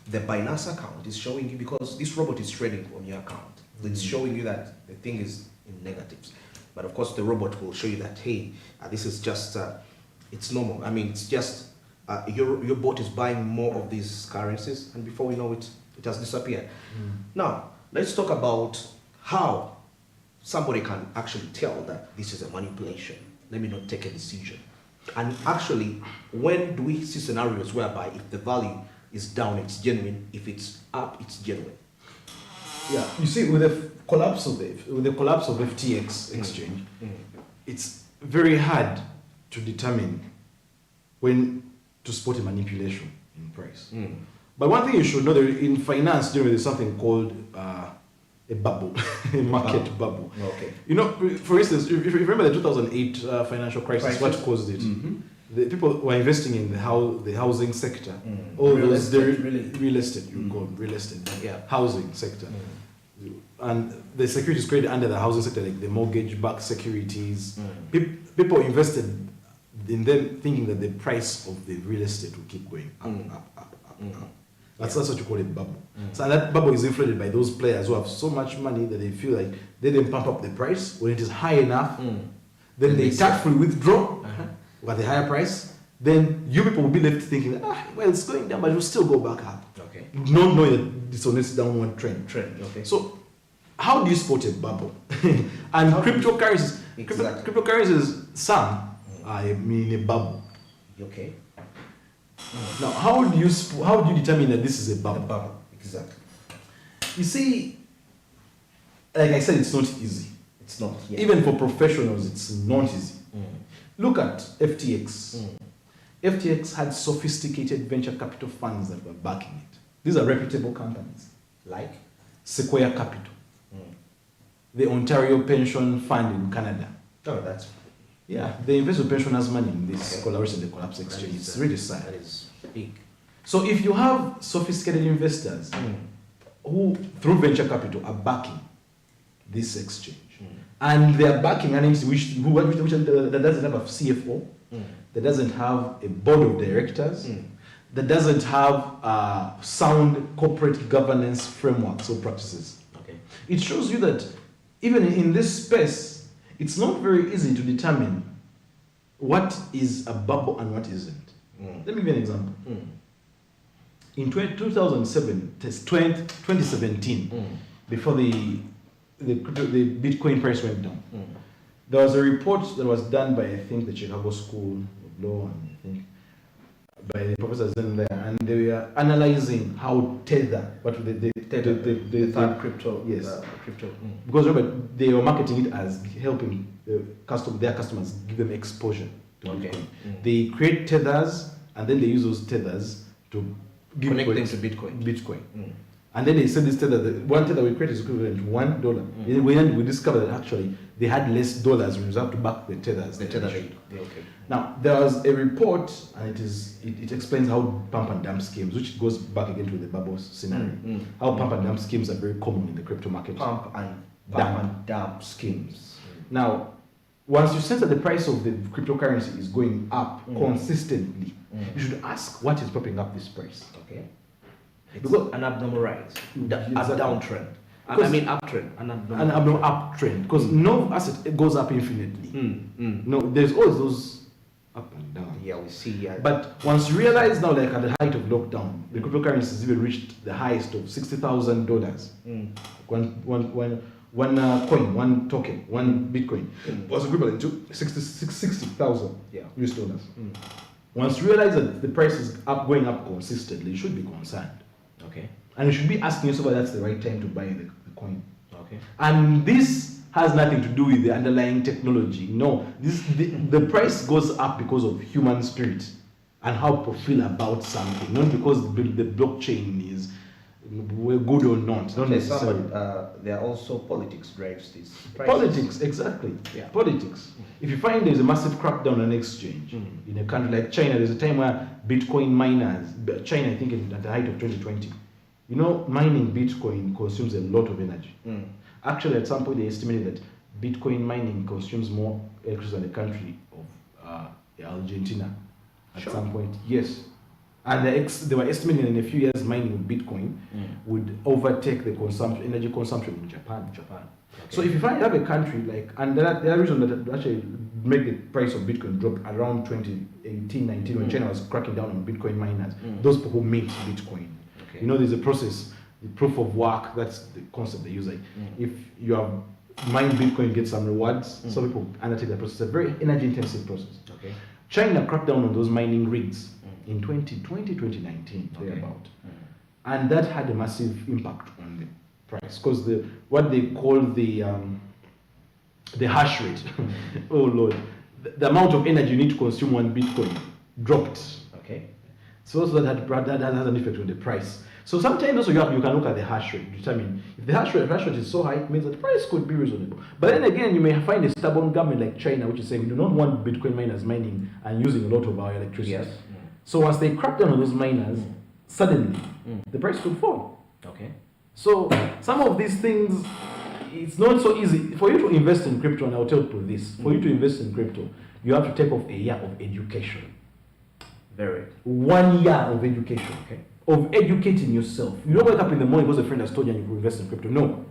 the Binance account is showing you, because this robot is trading on your account, it's showing you that the thing is in negatives. But of course, the robot will show you that, hey, this is just, it's normal. I mean, it's just, your bot is buying more of these currencies, and before we know it, it has disappeared. Now, let's talk about how somebody can actually tell that this is a manipulation. Let me not take a decision. And actually, when do we see scenarios whereby if the value is down, it's genuine; if it's up, it's genuine? Yeah, you see, with the collapse of FTX exchange, it's very hard to determine when to spot a manipulation in price. But one thing you should know, that in finance, there is something called a bubble, a market bubble. Okay. You know, for instance, if you remember the 2008 financial crisis, what caused it? The people were investing in the housing sector. All real those estate, real estate, you call real estate, housing sector. And the securities created under the housing sector, like the mortgage-backed securities, people invested in them thinking that the price of the real estate will keep going up. That's what you call a bubble. So that bubble is inflated by those players who have so much money that they feel like they didn't pump up the price. When it is high enough, then they tactfully withdraw at the higher price. Then you people will be left thinking, well, it's going down, but it will still go back up. Okay. Not knowing that it's on this downward trend. Okay. So how do you spot a bubble? And cryptocurrencies, cryptocurrencies, some are in a bubble. Okay. Now, how do you determine that this is a bubble? The bubble, exactly. You see, like I said, it's not easy. It's not. Yeah. Even for professionals, it's not easy. Look at FTX. FTX had sophisticated venture capital funds that were backing it. These are reputable companies, like Sequoia Capital, the Ontario Pension Fund in Canada. Oh, that's. Yeah, they invest with pensioners' money in this collaboration, the collapse exchange. It's really sad. That is big. So if you have sophisticated investors who, through venture capital, are backing this exchange, and they are backing an entity which that doesn't have a CFO, that doesn't have a board of directors, that doesn't have sound corporate governance frameworks or practices. Okay. It shows you that even in this space, it's not very easy to determine what is a bubble and what isn't. Let me give you an example. In 2017, before the Bitcoin price went down, there was a report that was done by, I think, the Chicago School of Law, and I think by the professors in there, and they were analyzing how Tether, the third crypto, crypto, because remember they were marketing it as helping their customers, give them exposure to Bitcoin. They create tethers, and then they use those tethers to connect them to Bitcoin. And then they said this tether, one tether we create is equivalent to $1. When we discovered that actually they had less dollars reserved to back the tethers. The tether rate. Okay. Now there was a report, and it explains how pump and dump schemes, which goes back again to the bubble scenario, how pump and dump schemes are very common in the crypto market. Pump and dump schemes. Now, once you sense that the price of the cryptocurrency is going up consistently, you should ask what is propping up this price. Okay. Because an abnormal rise, a downtrend. I mean uptrend, an abnormal uptrend. Because no asset goes up infinitely. No, there's always those up and down. Yeah, we see. Yeah. But once you realize now, like at the height of lockdown, the cryptocurrencies even reached the highest of $60,000. One coin, one token, one Bitcoin was equivalent to 60,000 US dollars. Once you realize that the price is going up consistently, you should be concerned. Okay. And you should be asking yourself whether that's the right time to buy the coin. Okay. And this has nothing to do with the underlying technology. No, the price goes up because of human spirit and how people feel about something, not because the blockchain is good or not. Not necessarily. There are also politics drives this. Politics, exactly. Yeah. Politics. If you find there's a massive crackdown on an exchange in a country like China, there's a time where Bitcoin miners, China, I think at the height of 2020, mining Bitcoin consumes a lot of energy. Actually, at some point, they estimated that Bitcoin mining consumes more electricity than the country of Argentina. At some point, yes. And they were estimating in a few years mining with Bitcoin would overtake the energy consumption in Japan. Okay. So if you have a country like, and there are reasons that actually make the price of Bitcoin drop around 2018, 19 when China was cracking down on Bitcoin miners, those people who mint Bitcoin. Okay. You know, there's a process, the proof of work, that's the concept they use. Like, if you have mined Bitcoin, get some rewards, some people undertake that process. It's a very energy intensive process. Okay. China cracked down on those mining rigs in 2020, 2019, thereabout. And that had a massive impact on the price because what they call the hash rate, oh Lord, the amount of energy you need to consume one Bitcoin dropped. Okay. So that has an effect on the price. So sometimes also you can look at the hash rate to determine if the hash rate is so high, it means that the price could be reasonable. But then again, you may find a stubborn government like China, which is saying we do not want Bitcoin miners mining and using a lot of our electricity. Yes. So once they crack down on those miners, suddenly the price could fall. Okay. So some of these things, it's not so easy for you to invest in crypto. And I'll tell you this: for you to invest in crypto, you have to take off a year of education. 1 year of education. Okay. Of educating yourself. You don't wake up in the morning because a friend has told you and you invest in crypto. No.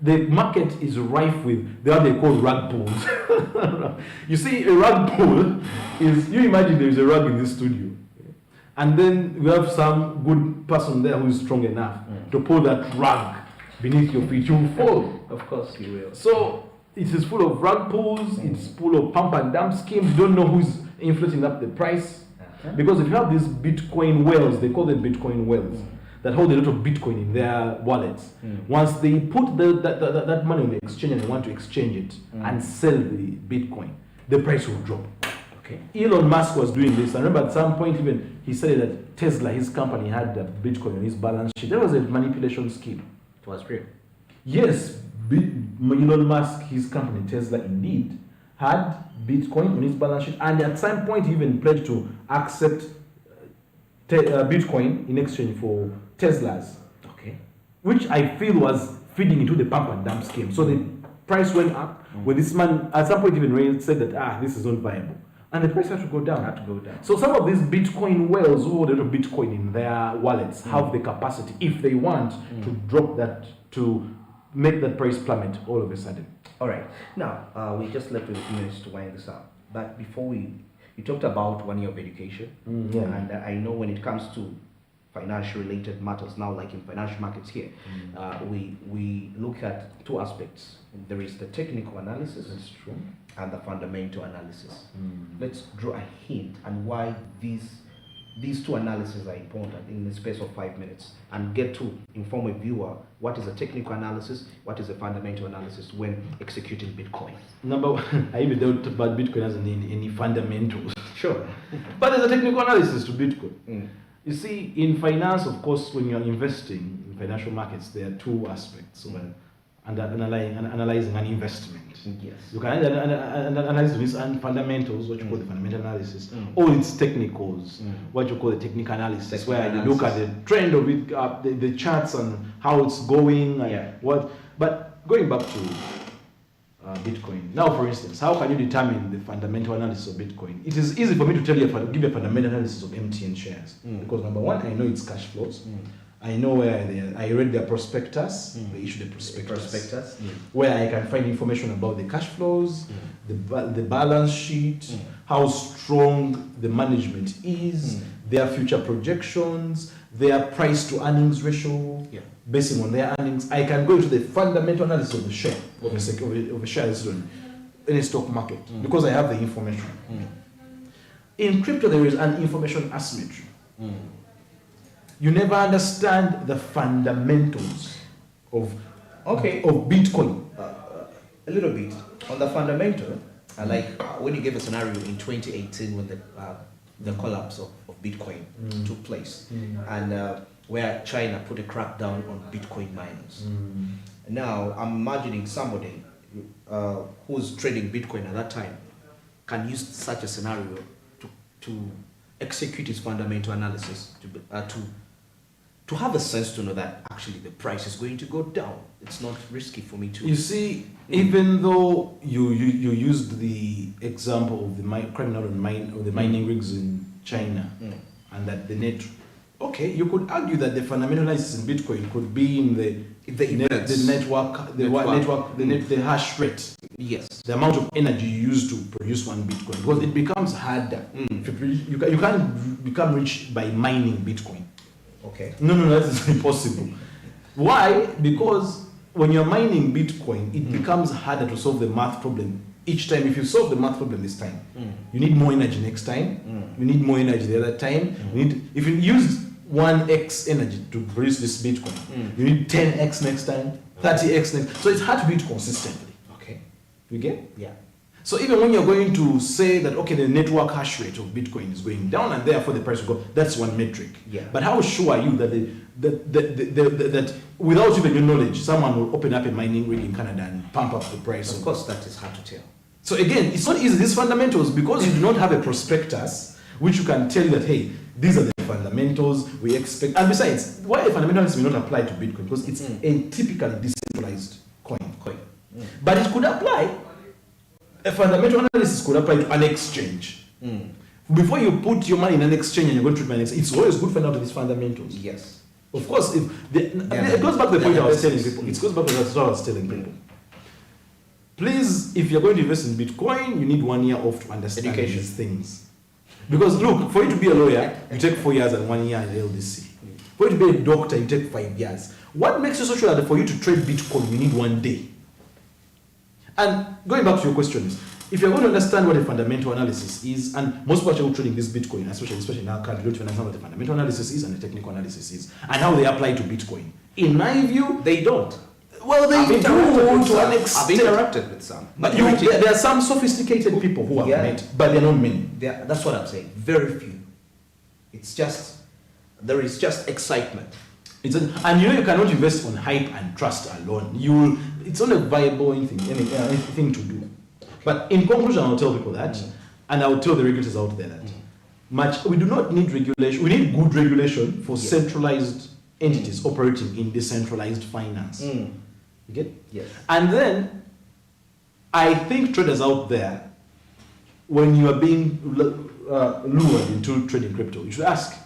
The market is rife with what they call rug pulls. You see, a rug pull is, you imagine there is a rug in this studio. And then we have some good person there who is strong enough to pull that rug beneath your feet. You will fall. Of course you will. So it is full of rug pulls, it's full of pump and dump schemes. You don't know who's inflating up the price. Because if you have these Bitcoin whales, they call them Bitcoin whales, that hold a lot of Bitcoin in their wallets. Once they put that money on the exchange and they want to exchange it and sell the Bitcoin, the price will drop. Okay. Elon Musk was doing this. I remember at some point even he said that Tesla, his company, had Bitcoin on his balance sheet. That was a manipulation scheme. It was real. Yes, Elon Musk, his company Tesla, indeed had Bitcoin on his balance sheet, and at some point he even pledged to accept Bitcoin in exchange for Teslas. Okay. Which I feel was feeding into the pump and dump scheme. So the price went up when this man at some point even said that this is not viable, and the price had to go down. So some of these Bitcoin whales who hold a little Bitcoin in their wallets have the capacity, if they want, to drop that, to make that price plummet all of a sudden. All right. Now, we just left with a few minutes to wind this up. But before you talked about 1 year of education. And I know when it comes to financial related matters now, like in financial markets here, we look at two aspects. There is the technical analysis. That's true. And the fundamental analysis. Let's draw a hint and why these two analyses are important in the space of 5 minutes, and get to inform a viewer what is a technical analysis, what is a fundamental analysis when executing Bitcoin. Number one, I even don't about Bitcoin as any fundamentals. Sure. But there's a technical analysis to Bitcoin. You see, in finance, of course, when you're investing in financial markets, there are two aspects of analyzing an investment. Yes. You can analyze this and fundamentals, what you call the fundamental analysis, or its technicals, what you call the technical analysis, where you look at the trend of it, the charts and how it's going, and what. But going back to Bitcoin, now for instance, how can you determine the fundamental analysis of Bitcoin? It is easy for me to tell you, give a fundamental analysis of MTN shares, because number one, I know its cash flows. I know where I read their prospectus. They issued a prospectus where I can find information about the cash flows, the balance sheet, how strong the management is, their future projections, their price to earnings ratio, basing on their earnings. I can go into the fundamental analysis of the share, of a share in a stock market, because I have the information. In crypto, there is an information asymmetry. You never understand the fundamentals of Bitcoin. A little bit on the fundamental, like when you gave a scenario in 2018 when the collapse of Bitcoin took place, and where China put a crackdown on Bitcoin miners. Now I'm imagining somebody who's trading Bitcoin at that time can use such a scenario to execute his fundamental analysis, to have a sense to know that actually the price is going to go down. It's not risky for me to. You see, even though you used the example of the mining rigs in China, and that the net. Okay, you could argue that the fundamental analysis in Bitcoin could be in the hash rate. Yes. The amount of energy you use to produce one Bitcoin, because it becomes harder. You can't become rich by mining Bitcoin. Okay. No, that is impossible. Why? Because when you're mining Bitcoin, it becomes harder to solve the math problem each time. If you solve the math problem this time, you need more energy next time. You need more energy the other time. If you use 1x energy to produce this Bitcoin, you need 10x next time, 30x next. So it's hard to do it consistently. Okay. You get? Yeah. So even when you're going to say that, okay, the network hash rate of Bitcoin is going down and therefore the price will go, that's one metric. Yeah. But how sure are you that that without even your knowledge, someone will open up a mining rig in Canada and pump up the price? Of course, that is hard to tell. So again, it's not easy. These fundamentals, because you do not have a prospectus which you can tell you that, hey, these are the fundamentals we expect. And besides, why a fundamentalist may not apply to Bitcoin? Because it's a typically decentralized coin. But it could apply. A fundamental analysis could apply to an exchange. Before you put your money in an exchange and you're going to treat an exchange, it's always good to find out these fundamentals. Yes. Of course, it goes back to the point I was telling people. It goes back to what I was telling people. Please, if you're going to invest in Bitcoin, you need 1 year off to understand these things. Because look, for you to be a lawyer, you take 4 years and 1 year in LDC. For you to be a doctor, you take 5 years. What makes you so sure that for you to trade Bitcoin, you need 1 day? And going back to your question is, if you're going to understand what a fundamental analysis is, and most people trading this Bitcoin, especially in our country, don't understand what the fundamental analysis is and the technical analysis is, and how they apply to Bitcoin. In my view, They don't. well, they do to an extent. I've interacted with some. But there are some sophisticated people who have met, but they're not many. That's what I'm saying. Very few. It's just, there is just excitement. And you cannot invest on hype and trust alone. It's not a viable anything to do. But in conclusion, I'll tell people that, and I'll tell the regulators out there that we do not need regulation. We need good regulation for centralized entities operating in decentralized finance. You get? Yes. And then, I think traders out there, when you are being lured into trading crypto, you should ask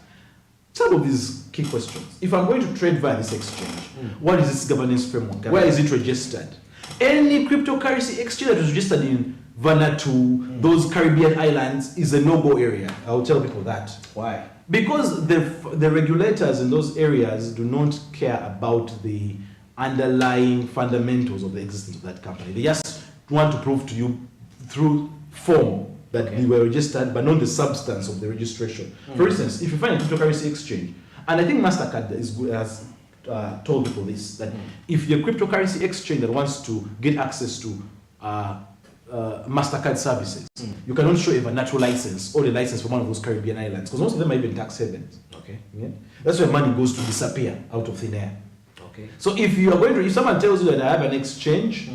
some of these key questions. If I'm going to trade via this exchange, what is its governance framework? Where is it registered? Any cryptocurrency exchange that is registered in Vanuatu, those Caribbean islands, is a no-go area. I'll tell people that. Why? Because the regulators in those areas do not care about the underlying fundamentals of the existence of that company. They just want to prove to you through form that they were registered, but not the substance of the registration. For instance, if you find a cryptocurrency exchange, and I think MasterCard has told people this, that if you're a cryptocurrency exchange that wants to get access to MasterCard services, you cannot show a Vanuatu license or a license from one of those Caribbean islands, because most of them are even tax havens. Okay, yeah? That's where money goes to disappear out of thin air. Okay. So if you are going to, if someone tells you that I have an exchange,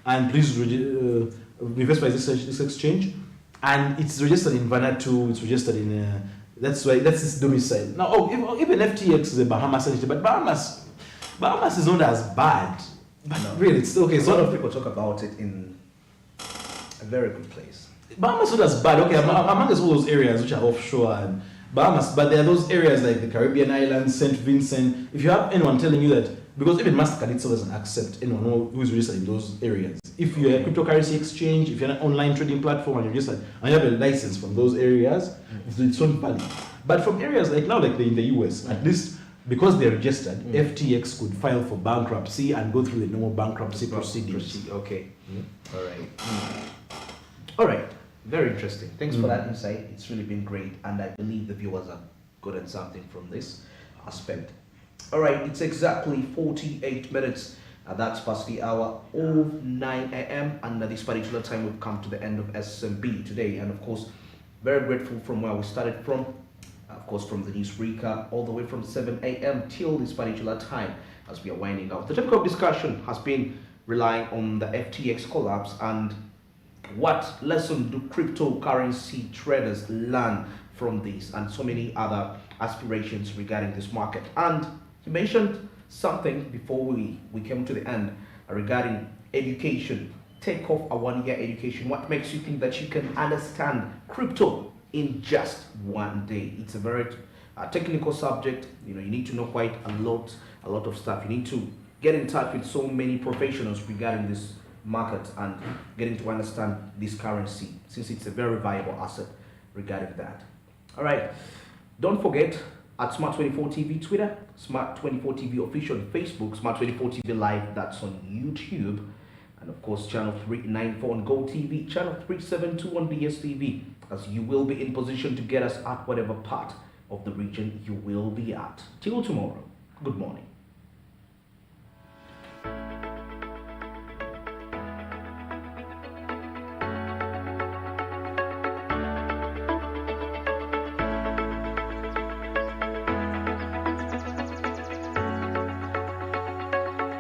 and please invest by this exchange, and it's registered in Vanuatu, it's registered in that's its domicile. Now, even FTX is a Bahamas entity, but Bahamas is not as bad. But really, it's okay. A lot of people talk about it in a very good place. Bahamas is not as bad. Okay, among all those areas which are offshore and Bahamas, but there are those areas like the Caribbean islands, St. Vincent. If you have anyone telling you that, because even MasterCard itself doesn't accept anyone who is registered in those areas. If you're a cryptocurrency exchange, if you're an online trading platform and you're registered and you have a license from those areas, it's not valid. But from areas like now, like in the US, at least because they're registered, FTX could file for bankruptcy and go through the normal bankruptcy proceedings. Okay. All right. All right. Very interesting. Thanks for that insight. It's really been great, and I believe the viewers have gotten something from this aspect. All right, it's exactly 48 minutes. That's past the hour of 9 a.m. and at this particular time we've come to the end of SMB today, and of course very grateful from where we started from, of course from the news recap all the way from 7 a.m. till this particular time as we are winding down. The topic of discussion has been relying on the FTX collapse and what lesson do cryptocurrency traders learn from this, and so many other aspirations regarding this market. And you mentioned something before we came to the end regarding education. Take off a 1 year education. What makes you think that you can understand crypto in just 1 day? It's a very technical subject. You need to know quite a lot of stuff. You need to get in touch with so many professionals regarding this market and getting to understand this currency, since it's a very viable asset regarding that. All right, don't forget, at Smart24 TV Twitter, Smart24 TV official on Facebook, Smart24 TV Live, that's on YouTube, and of course channel 394 on Go TV, channel 372 on DSTV, as you will be in position to get us at whatever part of the region you will be at. Till tomorrow, good morning.